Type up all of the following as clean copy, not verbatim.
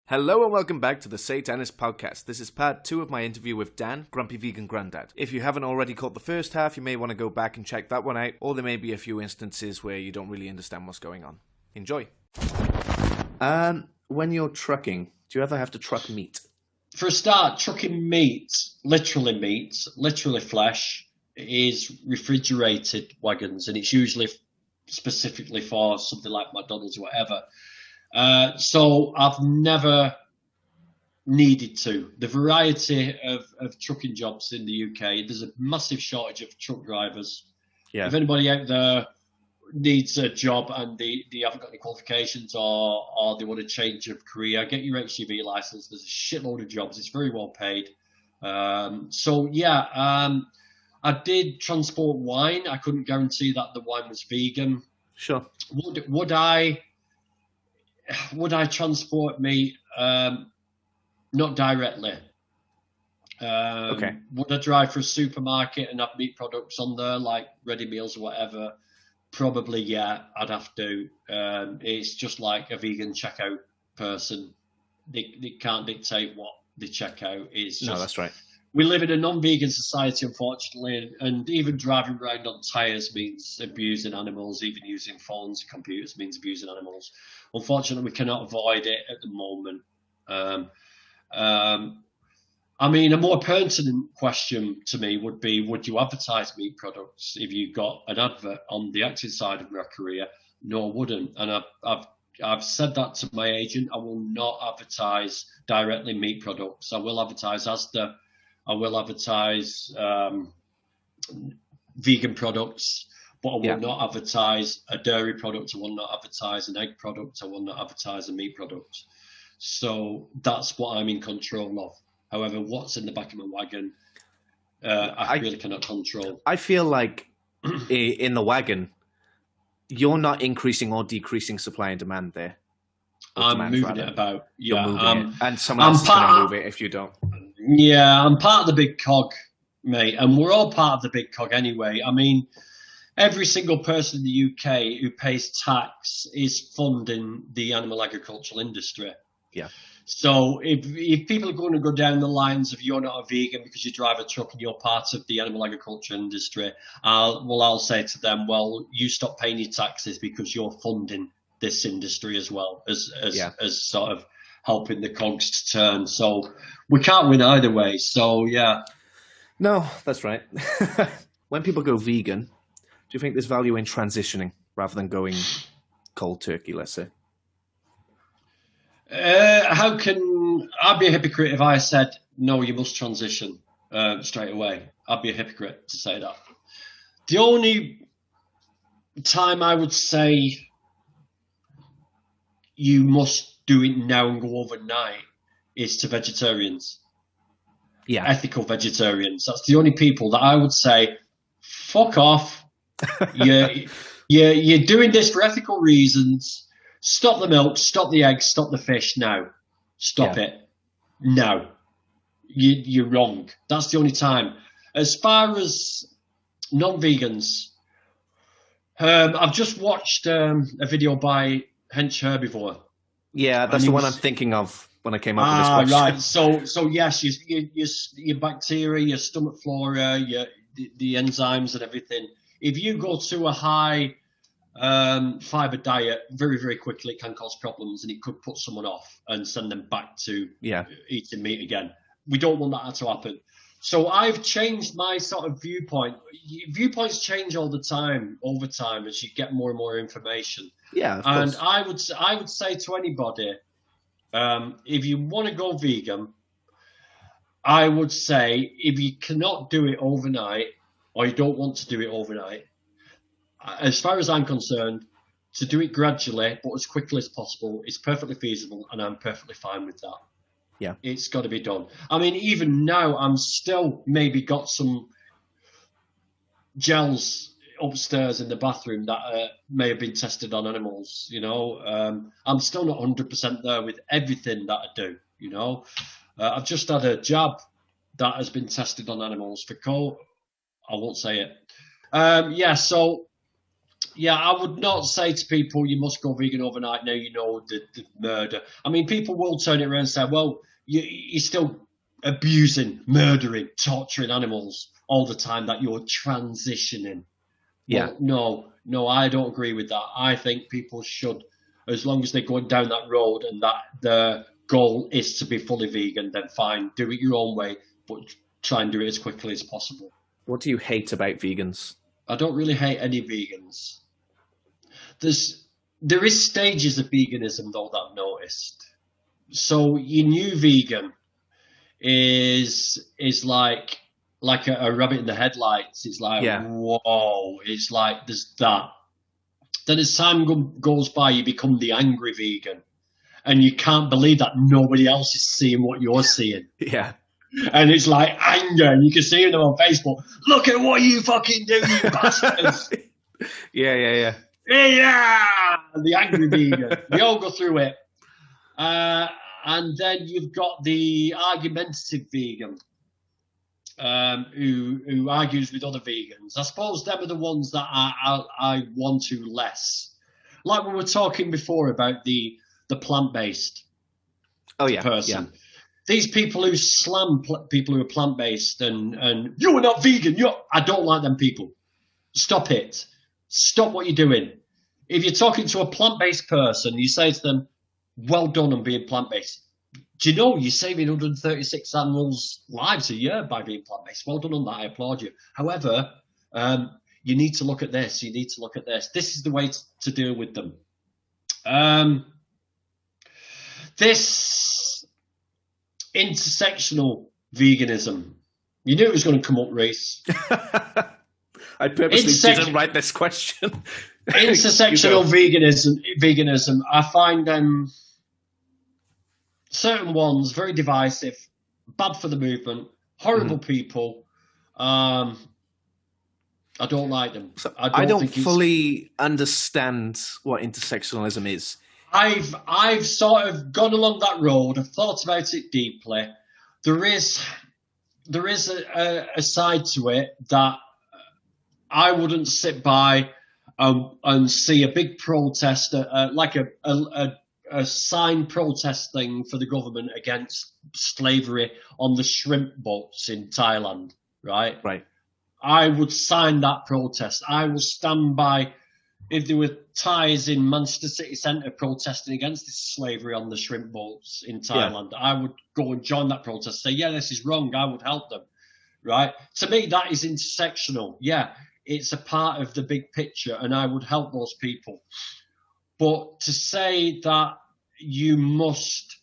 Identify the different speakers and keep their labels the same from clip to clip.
Speaker 1: Hello and welcome back to the Satanist Podcast. This is part 2 of my interview with Dan, Grumpy Vegan Grandad. If you haven't already caught the first half, you may want to go back and check that one out, or there may be a few instances where you don't really understand what's going on. Enjoy. When you're trucking, do you ever have to truck meat?
Speaker 2: For a start, trucking meat, literally flesh, is refrigerated wagons, and it's usually specifically for something like McDonald's or whatever. So I've never needed to. The variety of trucking jobs in the UK, there's a massive shortage of truck drivers.
Speaker 1: Yeah.
Speaker 2: If anybody out there needs a job and they haven't got any qualifications or they want a change of career, get your HGV license. There's a shitload of jobs. It's very well paid. I did transport wine. I couldn't guarantee that the wine was vegan.
Speaker 1: Sure.
Speaker 2: Would I transport meat? Not directly.
Speaker 1: Okay.
Speaker 2: Would I drive for a supermarket and have meat products on there, like ready meals or whatever? Probably, yeah, I'd have to. It's just like a vegan checkout person. They can't dictate what they check out. It's just,
Speaker 1: no, that's right.
Speaker 2: We live in a non-vegan society, unfortunately, and even driving around on tyres means abusing animals. Even using phones and computers means abusing animals. Unfortunately, we cannot avoid it at the moment. I mean, a more pertinent question to me would be, would you advertise meat products if you got an advert on the acting side of my career? No, I wouldn't. And I've said that to my agent. I will not advertise directly meat products. I will advertise Asda. I will advertise vegan products, but I will not advertise a dairy product. I will not advertise an egg product. I will not advertise a meat product. So that's what I'm in control of. However, what's in the back of my wagon, I really cannot control.
Speaker 1: I feel like in the wagon, you're not increasing or decreasing supply and demand there.
Speaker 2: I'm moving it about.
Speaker 1: You're moving it. And someone else is going to move it if you don't.
Speaker 2: Yeah, I'm part of the big cog, mate. And we're all part of the big cog anyway. I mean, every single person in the UK who pays tax is funding the animal agricultural industry.
Speaker 1: Yeah.
Speaker 2: So if people are going to go down the lines of you're not a vegan because you drive a truck and you're part of the animal agriculture industry, I'll say to them, well, you stop paying your taxes because you're funding this industry as well as sort of helping the cogs to turn. So we can't win either way. So, yeah.
Speaker 1: No, that's right. When people go vegan, do you think there's value in transitioning rather than going cold turkey, let's say?
Speaker 2: I'd be a hypocrite if I said, no, you must transition straight away. I'd be a hypocrite to say that. The only time I would say you must do it now and go overnight is to vegetarians. Yeah. Ethical vegetarians. That's the only people that I would say, fuck off. You're doing this for ethical reasons. Stop the milk, stop the eggs, stop the fish now. Stop it. No. You're wrong. That's the only time. As far as non-vegans, I've just watched a video by Hench Herbivore.
Speaker 1: Yeah, that's the one I'm thinking of when I came up with this question.
Speaker 2: Right. So yes, your bacteria, your stomach flora, the enzymes and everything. If you go to a high fiber diet, very, very quickly it can cause problems, and it could put someone off and send them back to eating meat again. We don't want that to happen. So I've changed my sort of viewpoint. Viewpoints change all the time, over time, as you get more and more information.
Speaker 1: Yeah, of course.
Speaker 2: And I would say to anybody, if you want to go vegan, I would say if you cannot do it overnight, or you don't want to do it overnight, as far as I'm concerned, to do it gradually but as quickly as possible is perfectly feasible, and I'm perfectly fine with that.
Speaker 1: Yeah,
Speaker 2: it's got to be done. I mean, even now, I'm still maybe got some gels upstairs in the bathroom that may have been tested on animals. You know, I'm still not 100% there with everything that I do. You know, I've just had a jab that has been tested on animals for I won't say it. So Yeah, I would not say to people, you must go vegan overnight. Now you know the murder. I mean, people will turn it around and say, well, you're still abusing, murdering, torturing animals all the time, that you're transitioning.
Speaker 1: Yeah.
Speaker 2: Well, no, I don't agree with that. I think people should, as long as they're going down that road and that the goal is to be fully vegan, then fine, do it your own way, but try and do it as quickly as possible.
Speaker 1: What do you hate about vegans?
Speaker 2: I don't really hate any vegans. There is stages of veganism though that I've noticed. So your new vegan is like a rabbit in the headlights. It's like, whoa, it's like there's that. Then as time goes by, you become the angry vegan, and you can't believe that nobody else is seeing what you're seeing.
Speaker 1: Yeah.
Speaker 2: And it's like anger, and you can see them on Facebook. Look at what you fucking do, you bastards.
Speaker 1: Yeah.
Speaker 2: Yeah, the angry vegan. We all go through it. And then you've got the argumentative vegan, who argues with other vegans. I suppose them are the ones that I want to less. Like we were talking before about the plant-based person. Yeah. These people who slam people who are plant-based and you are not vegan. I don't like them people. Stop it. Stop what you're doing. If you're talking to a plant-based person, you say to them, well done on being plant-based. Do you know you're saving 136 animals' lives a year by being plant-based? Well done on that. I applaud you. However, you need to look at this. You need to look at this. This is the way to deal with them. This intersectional veganism. You knew it was going to come up, Reese.
Speaker 1: I purposely didn't write this question.
Speaker 2: Intersectional veganism. I find certain ones very divisive, bad for the movement, horrible people. I don't like them.
Speaker 1: So I don't fully understand what intersectionalism is.
Speaker 2: I've sort of gone along that road. I've thought about it deeply. There is a side to it that I wouldn't sit by and see a big protest, like a sign protest thing for the government against slavery on the shrimp boats in Thailand, right?
Speaker 1: Right.
Speaker 2: I would sign that protest. I will stand by if there were Thais in Manchester City Centre protesting against this slavery on the shrimp boats in Thailand. Yeah. I would go and join that protest, say, yeah, this is wrong. I would help them, right? To me, that is intersectional. Yeah, it's a part of the big picture, and I would help those people. But to say that you must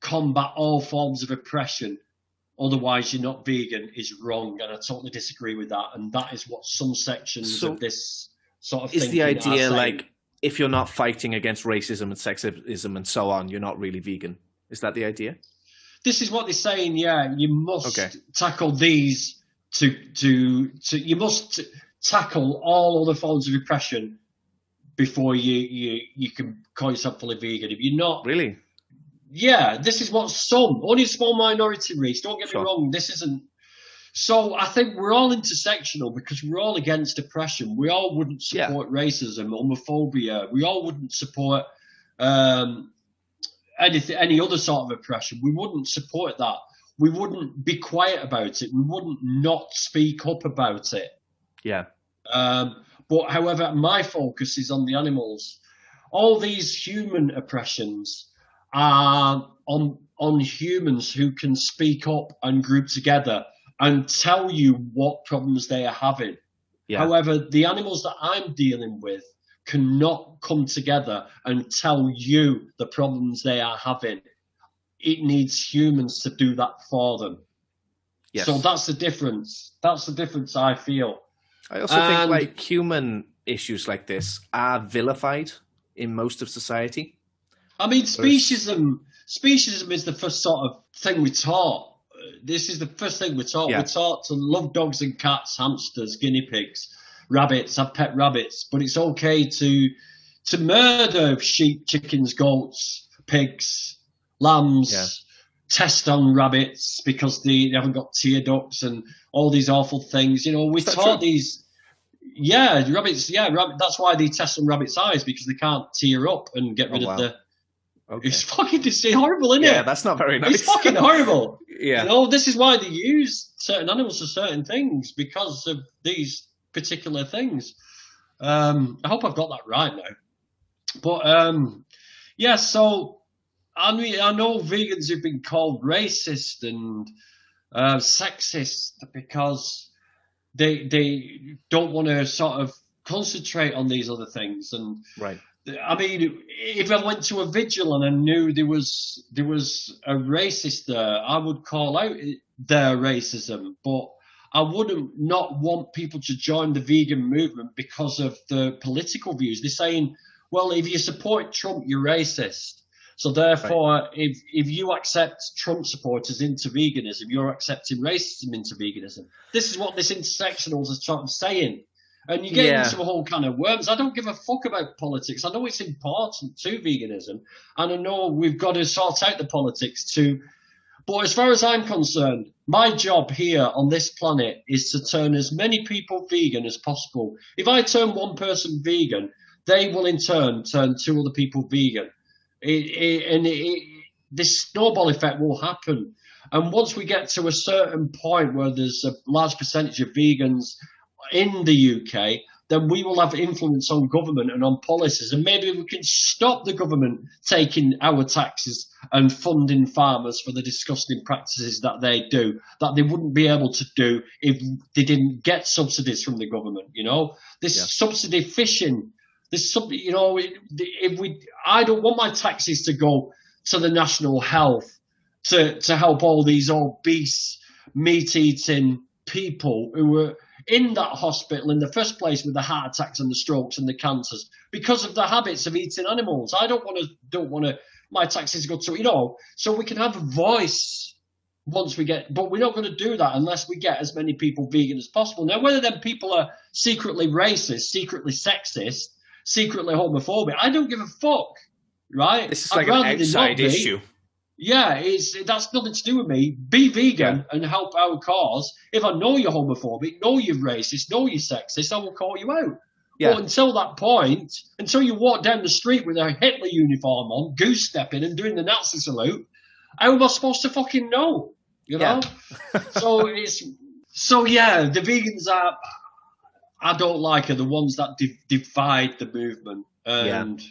Speaker 2: combat all forms of oppression, otherwise you're not vegan, is wrong, and I totally disagree with that. And that is what some sections of this sort of thing is the idea.
Speaker 1: Like, if you're not fighting against racism and sexism and so on, you're not really vegan. Is that the idea?
Speaker 2: This is what they're saying. Yeah, you must tackle these. You must tackle all other forms of oppression before you can call yourself fully vegan. If you're not
Speaker 1: really,
Speaker 2: yeah, this is what only a small minority race. Don't get me wrong. This isn't. So I think we're all intersectional because we're all against oppression. We all wouldn't support racism, homophobia. We all wouldn't support any other sort of oppression. We wouldn't support that. We wouldn't be quiet about it. We wouldn't not speak up about it.
Speaker 1: Yeah.
Speaker 2: But however, my focus is on the animals. All these human oppressions are on humans who can speak up and group together and tell you what problems they are having. Yeah. However, the animals that I'm dealing with cannot come together and tell you the problems they are having. It needs humans to do that for them. Yes. So that's the difference. That's the difference I feel.
Speaker 1: I also think like human issues like this are vilified in most of society.
Speaker 2: I mean, speciesism is the first sort of thing we're taught. This is the first thing we're taught. Yeah. We're taught to love dogs and cats, hamsters, guinea pigs, rabbits, have pet rabbits. But it's okay to murder sheep, chickens, goats, pigs, lambs, test on rabbits because they haven't got tear ducts and all these awful things. You know, we're taught these. Yeah, rabbits. Yeah, that's why they test on rabbits' eyes, because they can't tear up and get rid of the.
Speaker 1: Okay.
Speaker 2: It's fucking horrible, isn't it?
Speaker 1: Yeah, that's not very nice.
Speaker 2: It's fucking horrible.
Speaker 1: Yeah.
Speaker 2: You know, this is why they use certain animals for certain things, because of these particular things. I hope I've got that right now. But yeah, so I mean, I know vegans have been called racist and sexist because they don't want to sort of concentrate on these other things. And
Speaker 1: right.
Speaker 2: I mean, if I went to a vigil and I knew there was a racist there, I would call out their racism, but I wouldn't not want people to join the vegan movement because of the political views. They're saying, well, if you support Trump, you're racist. So therefore, if you accept Trump supporters into veganism, you're accepting racism into veganism. This is what this intersectionals are sort of saying. And you get into a whole kind of worms. I don't give a fuck about politics. I know it's important to veganism, and I know we've got to sort out the politics too. But as far as I'm concerned, my job here on this planet is to turn as many people vegan as possible. If I turn one person vegan, they will in turn turn two other people vegan. This snowball effect will happen. And once we get to a certain point where there's a large percentage of vegans in the UK, then we will have influence on government and on policies. And maybe we can stop the government taking our taxes and funding farmers for the disgusting practices that they do, that they wouldn't be able to do if they didn't get subsidies from the government. You know, this subsidy fishing, you know, I don't want my taxes to go to the national health to help all these obese, meat-eating people who were in that hospital in the first place with the heart attacks and the strokes and the cancers because of the habits of eating animals. I don't want to my taxes go to, you know, so we can have a voice once we get, but we're not going to do that unless we get as many people vegan as possible. Now, whether them people are secretly racist, secretly sexist, secretly homophobic, I don't give a fuck, right?
Speaker 1: This is like an outside issue.
Speaker 2: Yeah, that's nothing to do with me. Be vegan and help our cause. If I know you're homophobic, know you're racist, know you're sexist, I will call you out. Yeah. But until that point, until you walk down the street with a Hitler uniform on, goose stepping and doing the Nazi salute, how am I supposed to fucking know? You know? Yeah. So yeah, the vegans I don't like are the ones that divide the movement. And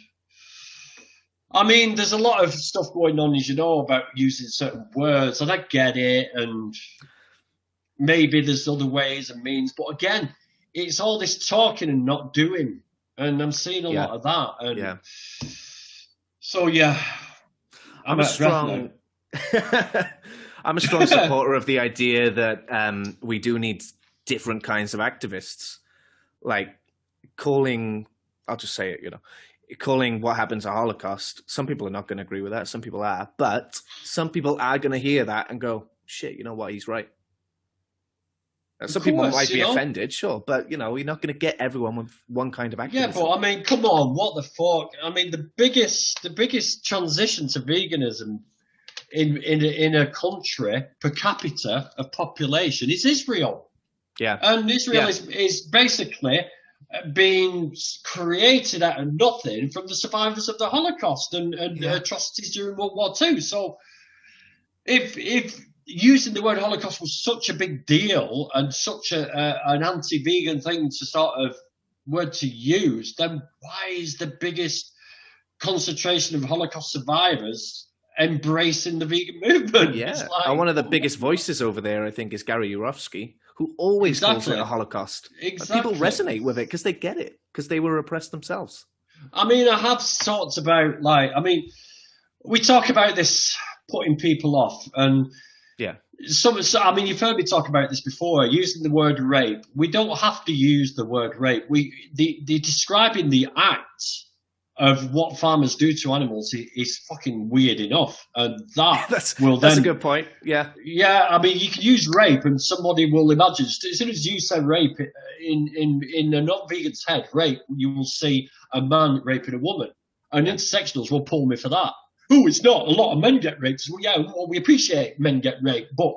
Speaker 2: I mean, there's a lot of stuff going on, as you know, about using certain words, and I get it, and maybe there's other ways and means, but again, it's all this talking and not doing, and I'm seeing a lot of that. And so, I'm a strong
Speaker 1: I'm a strong supporter of the idea that we do need different kinds of activists, like calling, I'll just say it, you know, calling what happens a Holocaust. Some people are not going to agree with that. Some people are. But some people are going to hear that and go, shit, you know what? He's right. And some people might be offended, sure. But, you know, you're not going to get everyone with one kind of activism.
Speaker 2: Yeah, but, I mean, come on. What the fuck? I mean, the biggest transition to veganism in a country per capita of population is Israel.
Speaker 1: Yeah.
Speaker 2: And Israel is basically being created out of nothing from the survivors of the Holocaust and atrocities during World War II. So if using the word Holocaust was such a big deal and such an anti-vegan thing to sort of word to use, then why is the biggest concentration of Holocaust survivors embracing the vegan movement?
Speaker 1: Yeah, and one of the biggest voices over there, I think, is Gary Yourofsky, who always calls it a Holocaust.
Speaker 2: Exactly.
Speaker 1: People resonate with it because they get it, because they were oppressed themselves.
Speaker 2: I mean, I have talked about, we talk about this putting people off, and I mean, you've heard me talk about this before, using the word rape. We don't have to use the word rape. They're describing the act of what farmers do to animals is fucking weird enough, and that's
Speaker 1: a good point. Yeah,
Speaker 2: I mean, you can use rape, and somebody will imagine as soon as you say rape in a non-vegan's head, rape, you will see a man raping a woman, and intersectionals will pull me for that. Oh, it's not. A lot of men get raped. Well, we appreciate men get raped, but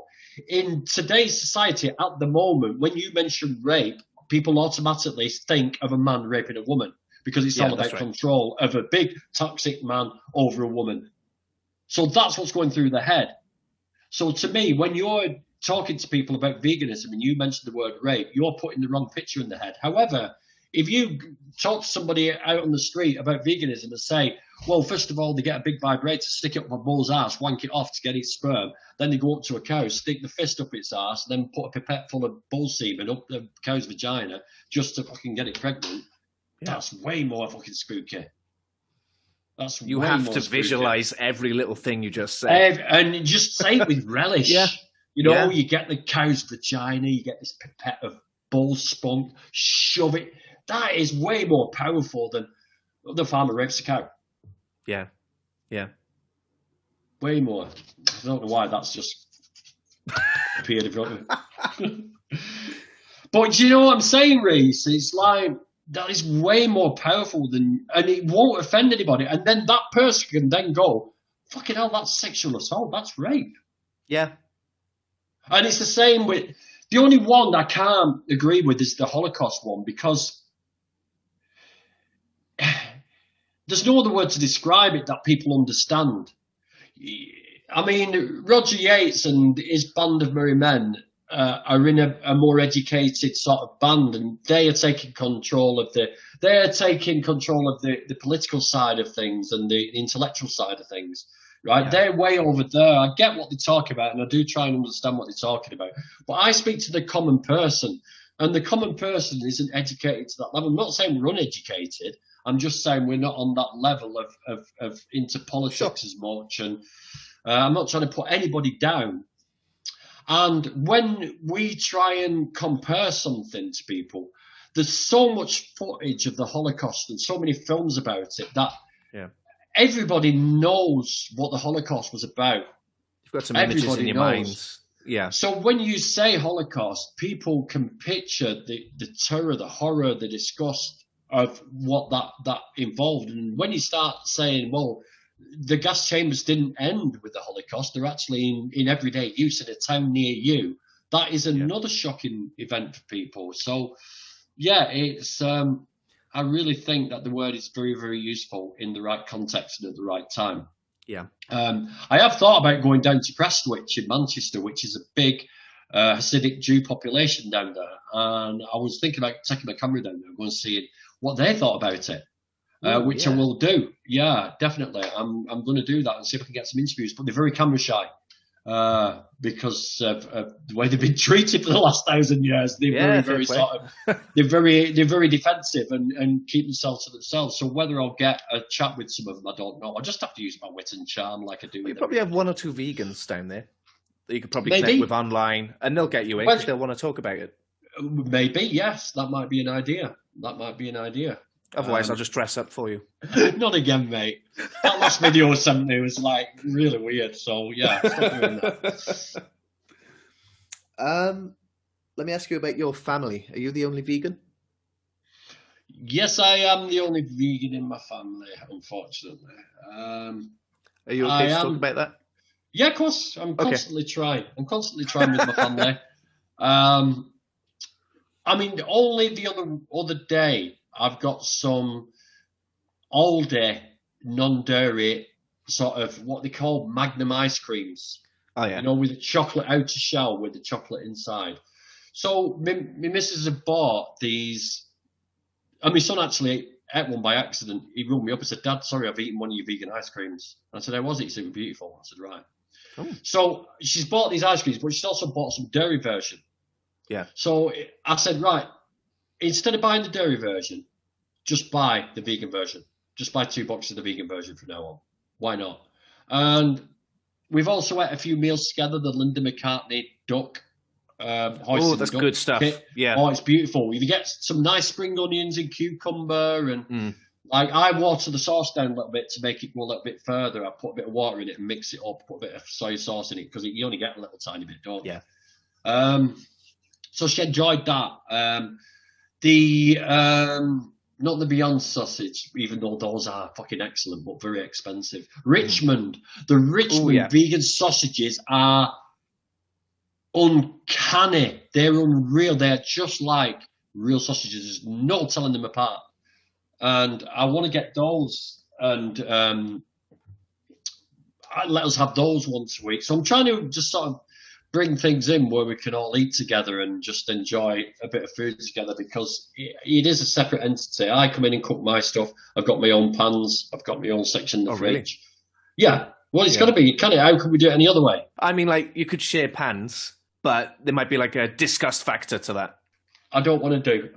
Speaker 2: in today's society at the moment, when you mention rape, people automatically think of a man raping a woman because it's all about control of a big toxic man over a woman. So that's what's going through their head. So to me, when you're talking to people about veganism and you mention the word rape, you're putting the wrong picture in their head. However, if you talk to somebody out on the street about veganism and say, well, first of all, they get a big vibrator, stick it up a bull's ass, wank it off to get its sperm. Then they go up to a cow, stick the fist up its ass, then put a pipette full of bull semen up the cow's vagina just to fucking get it pregnant. Yeah. That's way more fucking spooky. That's
Speaker 1: you have to visualize every little thing you just said.
Speaker 2: And just say it with relish.
Speaker 1: Yeah.
Speaker 2: You know, you get the cow's vagina, you get this pipette of bull spunk, shove it. That is way more powerful than the farmer rapes a cow.
Speaker 1: Yeah, yeah.
Speaker 2: Way more. I don't know why that's just appeared in front of me. But do you know what I'm saying, Reese? It's like, that is way more powerful than, and it won't offend anybody. And then that person can then go, fucking hell, that's sexual assault, that's rape.
Speaker 1: Yeah.
Speaker 2: And it's the same with, the only one I can't agree with is the Holocaust one, because there's no other word to describe it that people understand. I mean, Roger Yates and his band of merry men are in a more educated sort of band, and they are taking control of the political side of things and the intellectual side of things. Right, yeah. They're way over there. I get what they talk about, and I do try and understand what they're talking about. But I speak to the common person, and the common person isn't educated to that level. I'm not saying we're uneducated. I'm just saying we're not on that level of into politics as much. And I'm not trying to put anybody down. And when we try and compare something to people, there's so much footage of the Holocaust and so many films about it that everybody knows what the Holocaust was about.
Speaker 1: You've got some images in your minds. Yeah.
Speaker 2: So when you say Holocaust, people can picture the terror, the horror, the disgust of what that involved. And when you start saying, well, the gas chambers didn't end with the Holocaust, they're actually in everyday use in a town near you, that is another shocking event for people. So, yeah, it's I really think that the word is very, very useful in the right context and at the right time.
Speaker 1: Yeah.
Speaker 2: I have thought about going down to Prestwich in Manchester, which is a big Hasidic Jew population down there. And I was thinking about taking my camera down there and going to see what they thought about it, which I will do. Yeah, definitely. I'm going to do that and see if I can get some interviews. But they're very camera shy because of the way they've been treated for the last 1,000 years. They're they're very defensive and keep themselves to themselves. So whether I'll get a chat with some of them, I don't know. I just have to use my wit and charm like I do.
Speaker 1: You probably have one or two vegans down there that you could probably connect with online, and they'll get you in because they'll want to talk about it.
Speaker 2: Maybe, yes, that might be an idea.
Speaker 1: Otherwise, I'll just dress up for you.
Speaker 2: Not again, mate. That last video sent me was like really weird. So yeah, stop doing that.
Speaker 1: Let me ask you about your family. Are you the only vegan?
Speaker 2: Yes, I am the only vegan in my family, unfortunately.
Speaker 1: Are you okay to talk about that?
Speaker 2: Yeah, of course. I'm constantly trying. I'm constantly trying with my family. I mean, only the other day, I've got some Aldi non-dairy sort of what they call Magnum ice creams.
Speaker 1: Oh, yeah.
Speaker 2: You know, with the chocolate outer shell with the chocolate inside. So my missus had bought these, and my son actually ate one by accident. He rung me up and said, Dad, sorry, I've eaten one of your vegan ice creams. And I said, how was it? He said, it was beautiful. I said, right. Oh. So she's bought these ice creams, but she's also bought some dairy version.
Speaker 1: Yeah.
Speaker 2: So I said, right, instead of buying the dairy version, just buy the vegan version. Just buy 2 boxes of the vegan version from now on. Why not? And we've also had a few meals together, the Linda McCartney duck.
Speaker 1: That's good stuff. Pit. Yeah.
Speaker 2: Oh, it's beautiful. You get some nice spring onions and cucumber, and like I water the sauce down a little bit to make it go a little bit further. I put a bit of water in it and mix it up, put a bit of soy sauce in it because you only get a little tiny bit, don't you?
Speaker 1: Yeah.
Speaker 2: So she enjoyed that. Not the Beyond sausage, even though those are fucking excellent, but very expensive. Richmond. The Richmond vegan sausages are uncanny. They're unreal. They're just like real sausages. There's no telling them apart. And I want to get those and let us have those once a week. So I'm trying to just sort of bring things in where we can all eat together and just enjoy a bit of food together, because it is a separate entity. I come in and cook my stuff. I've got my own pans. I've got my own section in the fridge. Really? Yeah. Well, it's got to be. How can we do it any other way?
Speaker 1: I mean, like, you could share pans, but there might be like a disgust factor to that.
Speaker 2: I don't want to.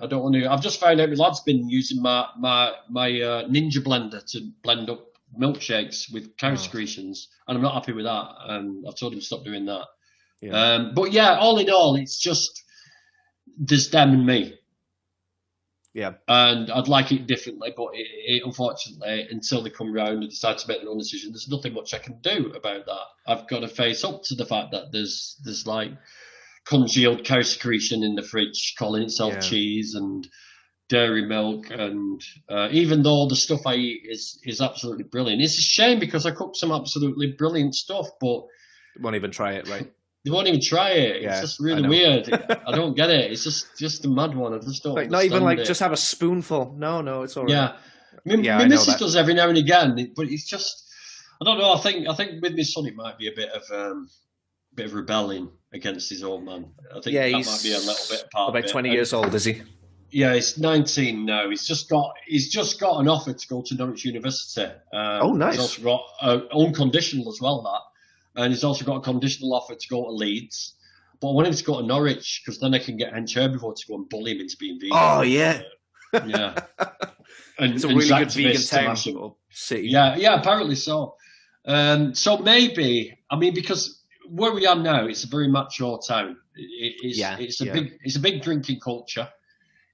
Speaker 2: I've just found out my lad's been using my Ninja blender to blend up milkshakes with cow secretions, and I'm not happy with that. I've told him to stop doing that. Yeah. But yeah, all in all, it's just there's them and me.
Speaker 1: Yeah.
Speaker 2: And I'd like it differently, but it unfortunately, until they come round and decide to make their own decision, there's nothing much I can do about that. I've got to face up to the fact that there's like congealed cow secretion in the fridge calling itself cheese and dairy milk, and even though the stuff I eat is absolutely brilliant. It's a shame because I cook some absolutely brilliant stuff, but
Speaker 1: won't even try it, right?
Speaker 2: They won't even try it. It's just really weird. I don't get it. It's just a mad one. I just don't
Speaker 1: like, not even like just have a spoonful. No, it's all right.
Speaker 2: Yeah. My missus does every now and again, but it's just, I don't know. I think with my son it might be a bit of rebelling against his old man. I think that might be a little bit part
Speaker 1: about
Speaker 2: of it.
Speaker 1: 20 years old, is he?
Speaker 2: Yeah, he's 19 now. He's just got an offer to go to Norwich University.
Speaker 1: Oh, nice.
Speaker 2: He's also got unconditional as well, that. And he's also got a conditional offer to go to Leeds. But I want him to go to Norwich because then I can get Hench Herbivore to go and bully him into being vegan.
Speaker 1: Oh, yeah.
Speaker 2: Yeah. And,
Speaker 1: it's a really good vegan town. City.
Speaker 2: Yeah, apparently so. So maybe, I mean, because where we are now, it's a very mature town. It's a big drinking culture.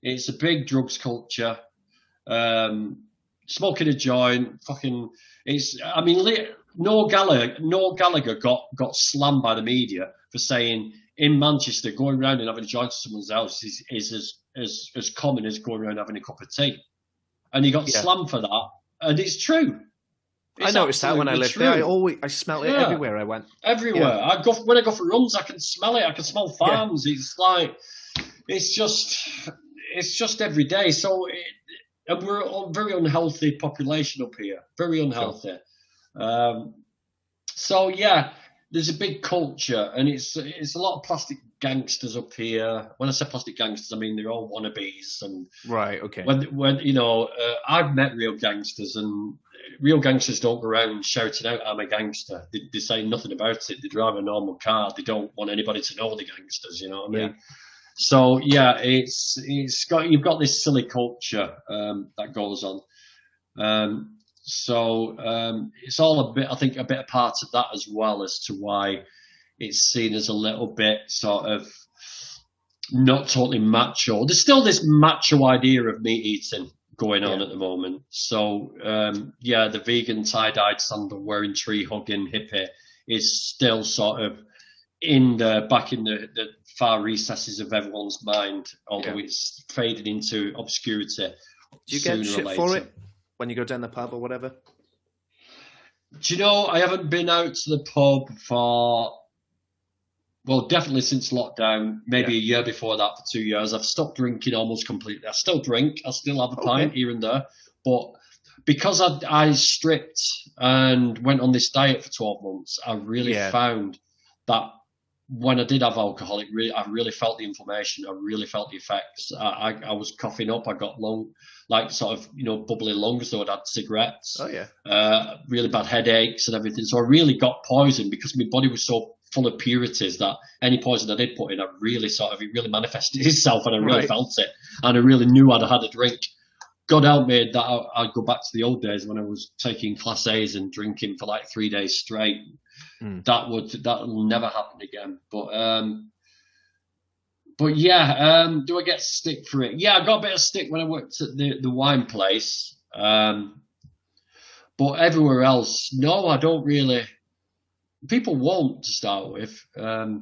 Speaker 2: It's a big drugs culture. Smoking a joint, fucking. Noel Gallagher got slammed by the media for saying in Manchester going around and having a joint to someone's house is as common as going around having a cup of tea, and he got slammed for that. And it's true.
Speaker 1: I noticed that when I lived there. I smelled it everywhere I went.
Speaker 2: Everywhere. Yeah. When I go for runs, I can smell it. I can smell farms. Yeah. It's just every day. So and we're a very unhealthy population up here. Very unhealthy. Sure. So yeah, there's a big culture, and it's a lot of plastic gangsters up here. When I say plastic gangsters, I mean they're all wannabes. And
Speaker 1: right, okay.
Speaker 2: When I've met real gangsters, and real gangsters don't go around shouting out, "I'm a gangster." They say nothing about it. They drive a normal car. They don't want anybody to know the gangsters. You know what I mean? So yeah, you've got this silly culture that goes on. So it's all a bit a part of that as well, as to why it's seen as a little bit sort of not totally macho. There's still this macho idea of meat eating going on at the moment. So the vegan tie-dyed sandal wearing tree hugging hippie is still sort of back in the far recesses of everyone's mind, although it's faded into obscurity.
Speaker 1: Do you get shit for it when you go down the pub or whatever?
Speaker 2: Do you know, I haven't been out to the pub for, well, definitely since lockdown, maybe a year before that, for 2 years. I've stopped drinking almost completely. I still drink. I still have a pint here and there. But because I stripped and went on this diet for 12 months, I really found that when I did have alcohol, I really felt the inflammation. I really felt the effects. I was coughing up. I got bubbly lungs, though I'd had cigarettes.
Speaker 1: Oh yeah.
Speaker 2: Really bad headaches and everything. So I really got poisoned because my body was so full of purities that any poison I did put in, it really manifested itself, and I really felt it, and I really knew I'd had a drink. God help me that I'd go back to the old days when I was taking Class A's and drinking for like 3 days straight. That'll never happen again. But yeah, do I get stick for it? Yeah, I got a bit of stick when I worked at the wine place. But everywhere else, no, I don't really. People won't, to start with. I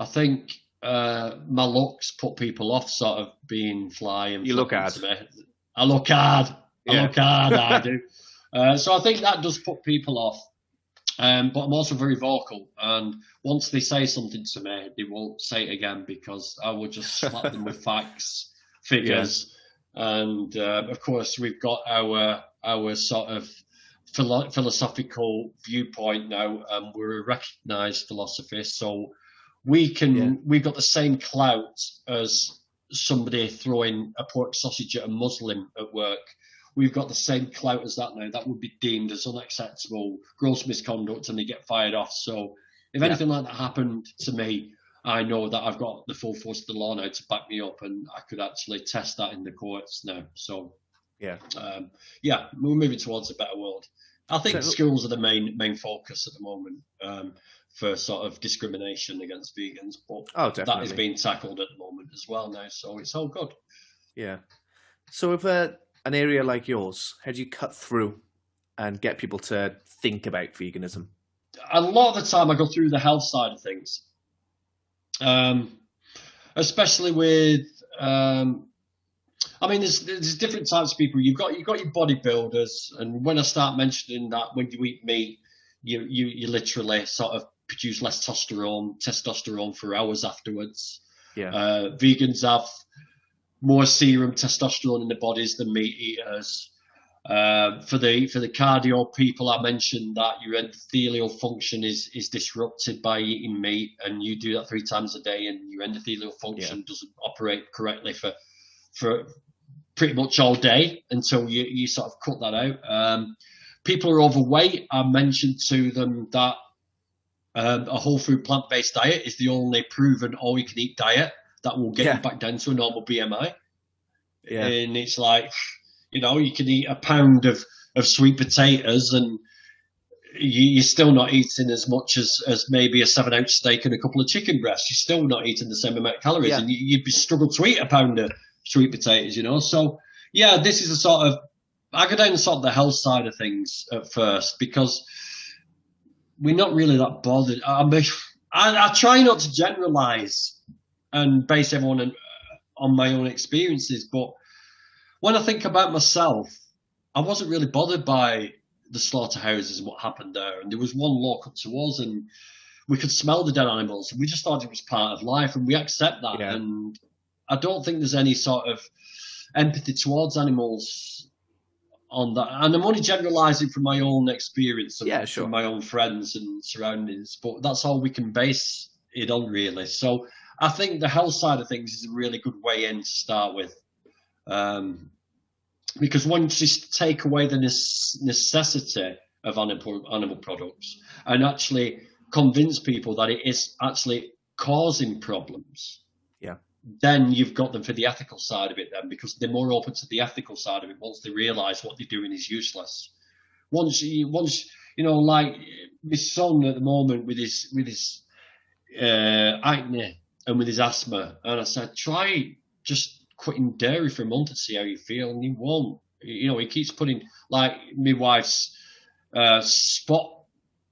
Speaker 2: think my looks put people off, sort of being fly and
Speaker 1: you look hard.
Speaker 2: I look hard. I do. So I think that does put people off. But I'm also very vocal, and once they say something to me, they won't say it again because I will just slap them with facts, figures, and of course we've got our sort of philosophical viewpoint now, and we're a recognised philosophy, so we've got the same clout as somebody throwing a pork sausage at a Muslim at work. We've got the same clout as that now. That would be deemed as unacceptable, gross misconduct, and they get fired off. So if anything like that happened to me, I know that I've got the full force of the law now to back me up, and I could actually test that in the courts now. So we're moving towards a better world. I think schools are the main focus at the moment for sort of discrimination against vegans, but that is being tackled at the moment as well now. So it's all good.
Speaker 1: Yeah. So if an area like yours, how do you cut through and get people to think about veganism?
Speaker 2: A lot of the time I go through the health side of things, especially with, there's different types of people. You've got your bodybuilders, and when I start mentioning that when you eat meat, you literally sort of produce less testosterone for hours afterwards. Vegans have more serum testosterone in their bodies than meat eaters. For the cardio people, I mentioned that your endothelial function is disrupted by eating meat, and you do that 3 times a day, and your endothelial function doesn't operate correctly for pretty much all day until you sort of cut that out. People are overweight. I mentioned to them that a whole food plant-based diet is the only proven all-you-can-eat diet that will get you back down to a normal BMI. And it's like, you can eat a pound of sweet potatoes and you're still not eating as much as maybe a 7-ounce steak and a couple of chicken breasts. You're still not eating the same amount of calories, and you'd struggle to eat a pound of sweet potatoes, So, this is a sort of, I go down sort of the health side of things at first because we're not really that bothered. I try not to generalize and base everyone on my own experiences, but when I think about myself, I wasn't really bothered by the slaughterhouses and what happened there. And there was one local to us, and we could smell the dead animals, and we just thought it was part of life, and we accept that. And I don't think there's any sort of empathy towards animals on that. And I'm only generalising from my own experience and from my own friends and surroundings, but that's all we can base it on, really. So I think the health side of things is a really good way in to start with. Because once you take away the necessity of animal products and actually convince people that it is actually causing problems, then you've got them for the ethical side of it then, because they're more open to the ethical side of it once they realise what they're doing is useless. Once like my son at the moment with his acne and with his asthma, and I said, try just quitting dairy for a month and see how you feel, and he won't. He keeps putting, like, my wife's spot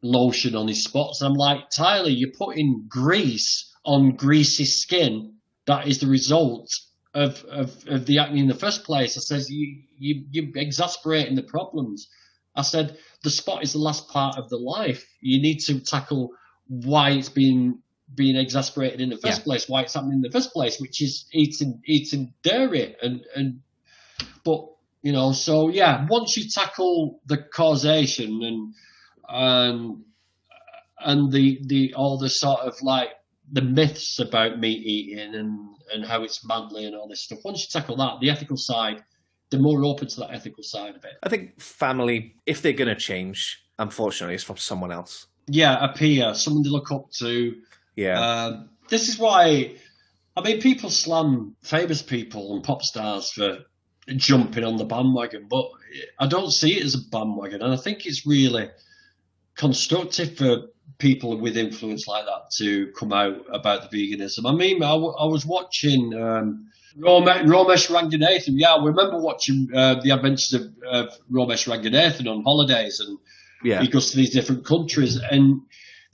Speaker 2: lotion on his spots, and I'm like, Tyler, you're putting grease on greasy skin. That is the result of the acne in the first place. I said, you're exasperating the problems. I said, the spot is the last part of the life. You need to tackle why it's being exasperated in the first place, why it's happening in the first place, which is eating dairy but once you tackle the causation and the all the sort of like the myths about meat eating and how it's manly and all this stuff, once you tackle that, the ethical side, they're more open to that ethical side of it.
Speaker 1: I think family, if they're going to change, unfortunately, it's from someone else.
Speaker 2: A peer, someone to look up to. This is why, people slam famous people and pop stars for jumping on the bandwagon, but I don't see it as a bandwagon, and I think it's really constructive for people with influence like that to come out about the veganism. I was watching Romesh Ranganathan. I remember watching the adventures of Romesh Ranganathan on holidays, and he goes to these different countries, and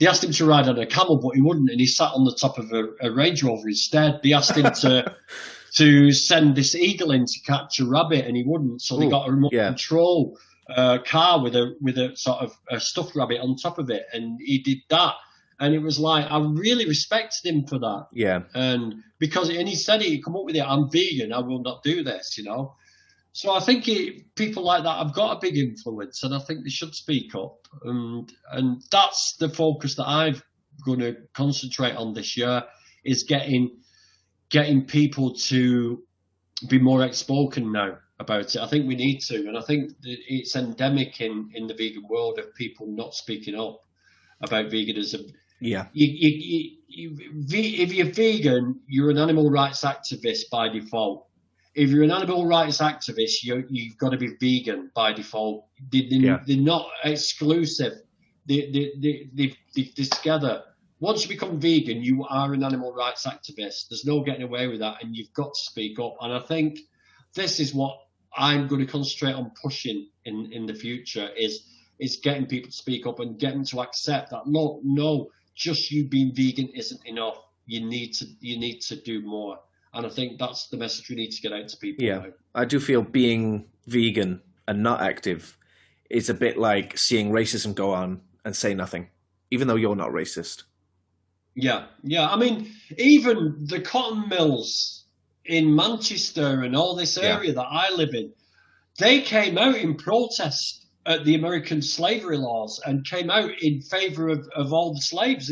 Speaker 2: they asked him to ride on a camel, but he wouldn't, and he sat on the top of a Range Rover instead. They asked him to send this eagle in to catch a rabbit, and he wouldn't, so they got a remote control car with a sort of a stuffed rabbit on top of it, and he did that. And it was like, I really respected him for that.
Speaker 1: Yeah.
Speaker 2: And he said it, he come up with it, I'm vegan, I will not do this, you know. So I think people like that have got a big influence, and I think they should speak up. And that's the focus that I'm going to concentrate on this year, is getting people to be more outspoken now about it. I think we need to, and I think that it's endemic in the vegan world of people not speaking up about veganism.
Speaker 1: Yeah.
Speaker 2: If you're vegan, you're an animal rights activist by default. If you're an animal rights activist, you've got to be vegan by default. They're not exclusive. They're together. Once you become vegan, you are an animal rights activist. There's no getting away with that, and you've got to speak up. And I think this is what I'm going to concentrate on pushing in the future, is getting people to speak up and getting to accept that no, just you being vegan isn't enough. You need to do more. And I think that's the message we need to get out to people.
Speaker 1: Yeah,
Speaker 2: now.
Speaker 1: I do feel being vegan and not active is a bit like seeing racism go on and say nothing, even though you're not racist.
Speaker 2: Yeah. I mean, even the cotton mills in Manchester and all this area that I live in, they came out in protest at the American slavery laws and came out in favour of all the slaves.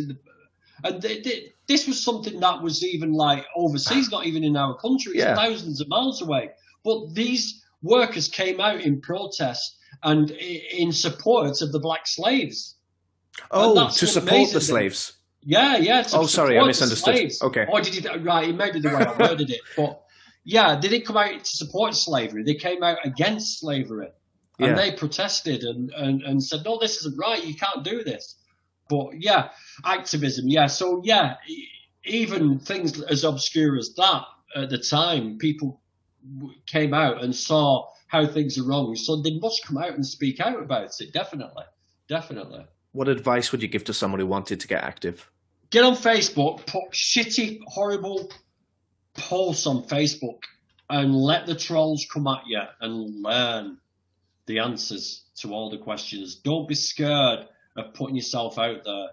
Speaker 2: This was something that was even like overseas, not even in our country. It's thousands of miles away. But these workers came out in protest and in support of the black slaves.
Speaker 1: Oh, to support the slaves.
Speaker 2: Yeah.
Speaker 1: Sorry, I misunderstood.
Speaker 2: Slaves.
Speaker 1: Okay.
Speaker 2: Oh, did you? Right, it may be the way I worded it. But yeah, they didn't come out to support slavery. They came out against slavery. And they protested and said, no, this isn't right. You can't do this. But yeah, activism. Yeah. So yeah, even things as obscure as that at the time, people came out and saw how things are wrong. So they must come out and speak out about it. Definitely.
Speaker 1: What advice would you give to someone who wanted to get active?
Speaker 2: Get on Facebook, put shitty, horrible posts on Facebook and let the trolls come at you and learn the answers to all the questions. Don't be scared of putting yourself out there.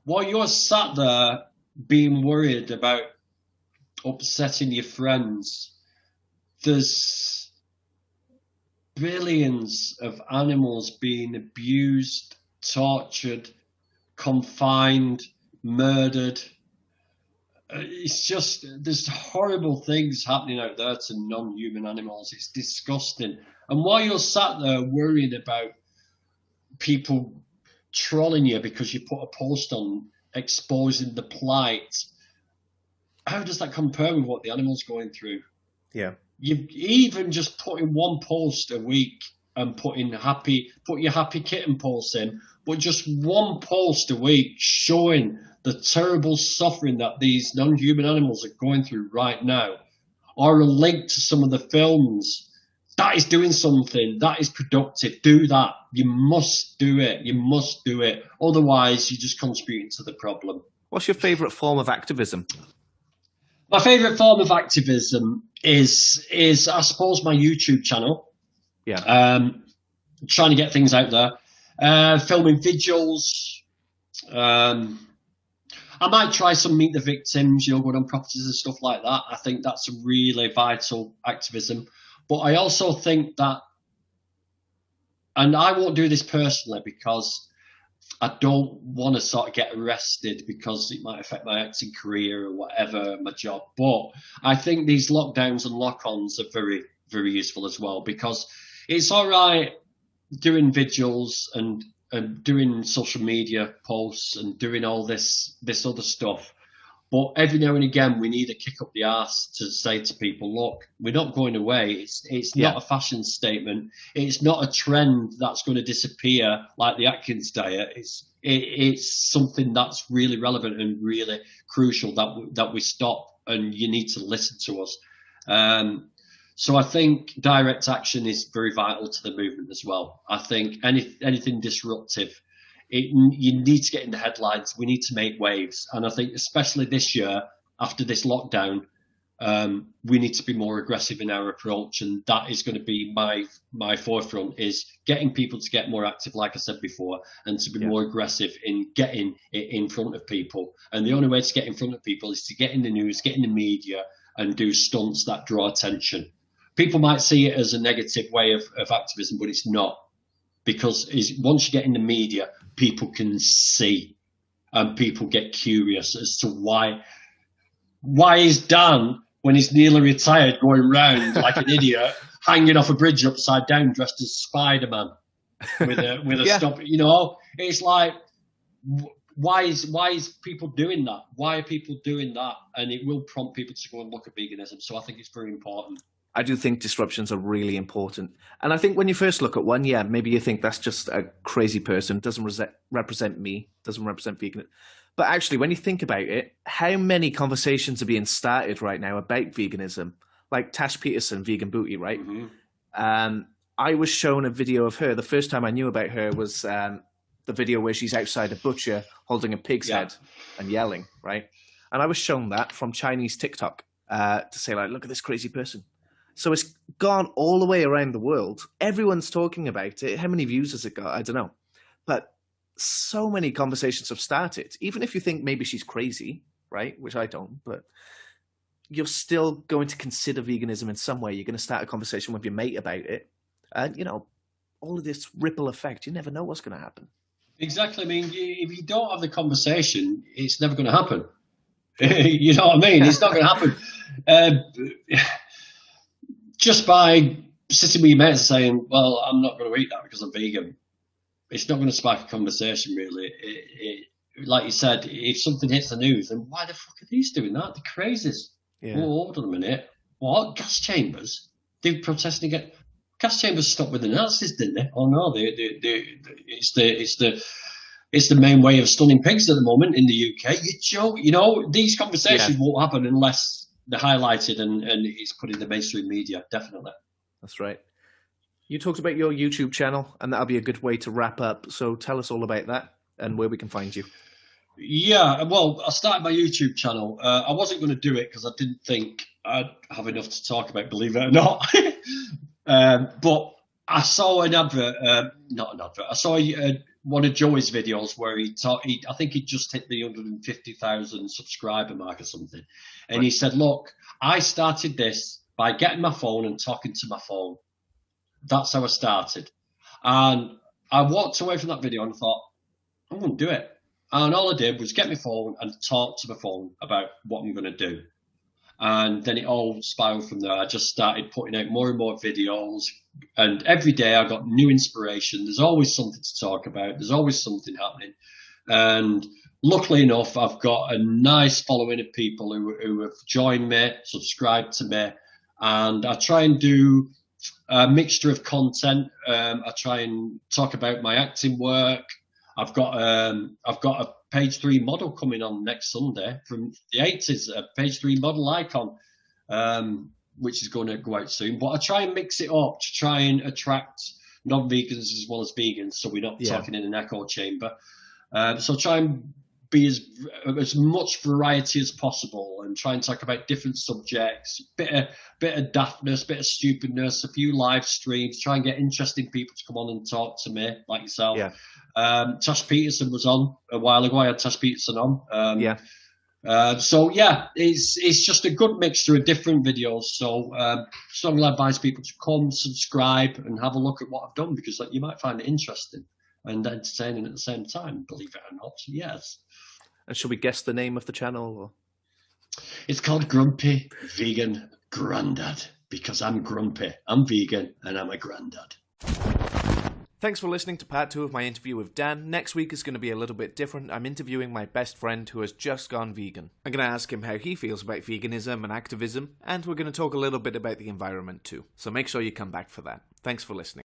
Speaker 2: While you're sat there being worried about upsetting your friends, there's billions of animals being abused, tortured, confined, murdered. It's just, there's horrible things happening out there to non-human animals. It's disgusting. And while you're sat there worrying about people trolling you because you put a post on exposing the plight, how does that compare with what the animal's going through?
Speaker 1: Yeah.
Speaker 2: You even just putting one post a week and put your happy kitten post in, but just one post a week showing the terrible suffering that these non-human animals are going through right now, or a link to some of the films, that is doing something, that is productive. Do that. You must do it. Otherwise, you're just contributing to the problem.
Speaker 1: What's your favourite form of activism?
Speaker 2: My favourite form of activism is I suppose my YouTube channel.
Speaker 1: Yeah.
Speaker 2: Trying to get things out there. Filming vigils. I might try some Meet the Victims, going on properties and stuff like that. I think that's a really vital activism. But I also think that, and I won't do this personally because I don't want to sort of get arrested because it might affect my acting career or whatever, my job. But I think these lockdowns and lock-ons are very, very useful as well, because it's all right doing vigils and doing social media posts and doing all this other stuff. But every now and again, we need a kick up the arse to say to people, look, we're not going away. It's not a fashion statement. It's not a trend that's going to disappear like the Atkins diet. It's something that's really relevant and really crucial that we stop, and you need to listen to us. So I think direct action is very vital to the movement as well. I think anything disruptive, you need to get in the headlines. We need to make waves. And I think especially this year, after this lockdown, we need to be more aggressive in our approach, and that is going to be my forefront, is getting people to get more active, like I said before, and to be more aggressive in getting it in front of people. And the only way to get in front of people is to get in the news, get in the media, and do stunts that draw attention. People might see it as a negative way of activism, but it's not, because once you get in the media, people can see, and people get curious as to why is Dan, when he's nearly retired, going round like an idiot, hanging off a bridge upside down, dressed as Spider-Man with a stop. You know, it's like, why is people doing that? Why are people doing that? And it will prompt people to go and look at veganism. So I think it's very important.
Speaker 1: I do think disruptions are really important. And I think when you first look at one, maybe you think that's just a crazy person, doesn't represent me, doesn't represent veganism. But actually, when you think about it, how many conversations are being started right now about veganism? Like Tash Peterson, Vegan Booty, right? Mm-hmm. I was shown a video of her. The first time I knew about her was the video where she's outside a butcher holding a pig's head and yelling, right? And I was shown that from Chinese TikTok to say, like, look at this crazy person. So it's gone all the way around the world. Everyone's talking about it. How many views has it got? I don't know. But so many conversations have started. Even if you think maybe she's crazy, right? Which I don't, but you're still going to consider veganism in some way. You're going to start a conversation with your mate about it. And, you know, all of this ripple effect, you never know what's going to happen.
Speaker 2: Exactly. I mean, if you don't have the conversation, it's never going to happen. You know what I mean? It's not going to happen. Just by sitting with your mates saying, well, I'm not going to eat that because I'm vegan, it's not going to spark a conversation, really. Like you said, if something hits the news, then why the fuck are these doing that? The crazies. Yeah. Oh, hold on a minute. What? Gas chambers? They were protesting against... Gas chambers stopped with the Nazis, didn't they? Oh, no. It's the main way of stunning pigs at the moment in the UK. You joke. You know, these conversations won't happen unless they're highlighted and it's put in the mainstream media, definitely.
Speaker 1: That's right. You talked about your YouTube channel, and that'll be a good way to wrap up. So tell us all about that and where we can find you.
Speaker 2: Yeah, well, I started my YouTube channel. I wasn't going to do it because I didn't think I'd have enough to talk about, believe it or not. But I saw an advert, not an advert, I saw one of Joey's videos where I think he just hit the 150,000 subscriber mark or something. And he said, look, I started this by getting my phone and talking to my phone. That's how I started. And I walked away from that video and thought, I'm going to do it. And all I did was get my phone and talk to my phone about what I'm going to do. And then it all spiraled from there. I just started putting out more and more videos. And every day I got new inspiration. There's always something to talk about. There's always something happening. And luckily enough, I've got a nice following of people who have joined me, subscribed to me. And I try and do a mixture of content. I try and talk about my acting work. I've got a page 3 model coming on next Sunday from the 80s, a page 3 model icon, which is going to go out soon. But I try and mix it up to try and attract non-vegans as well as vegans, so we're not talking in an echo chamber. So try and be as much variety as possible and try and talk about different subjects, bit of daftness, bit of stupidness, a few live streams, try and get interesting people to come on and talk to me, like yourself. Yeah. Tash Peterson was on a while ago. I had Tash Peterson on. So yeah, it's just a good mixture of different videos. So strongly advise people to come, subscribe, and have a look at what I've done, because you might find it interesting and entertaining at the same time, believe it or not. So, yes.
Speaker 1: And should we guess the name of the channel? Or?
Speaker 2: It's called Grumpy Vegan Grandad, because I'm grumpy, I'm vegan, and I'm a grandad.
Speaker 1: Thanks for listening to part 2 of my interview with Dan. Next week is going to be a little bit different. I'm interviewing my best friend who has just gone vegan. I'm going to ask him how he feels about veganism and activism, and we're going to talk a little bit about the environment too. So make sure you come back for that. Thanks for listening.